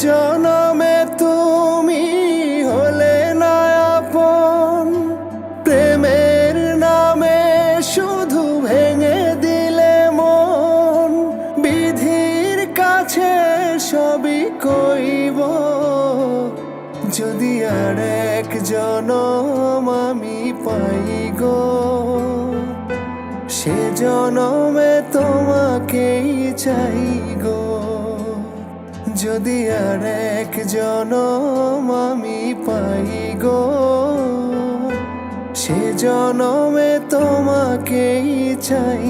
জনমে তুমি হলে না আপন, প্রেমের নামে শুধু ভেঙে দিলে মন। বিধির কাছে সবই কইব, যদি আর এক জনম আমি পাই গো, সে জনমে তোমাকেই চাই গো। যদি আর এক জনম আমি পাই গো, সে জনমে তোমাকেই চাই।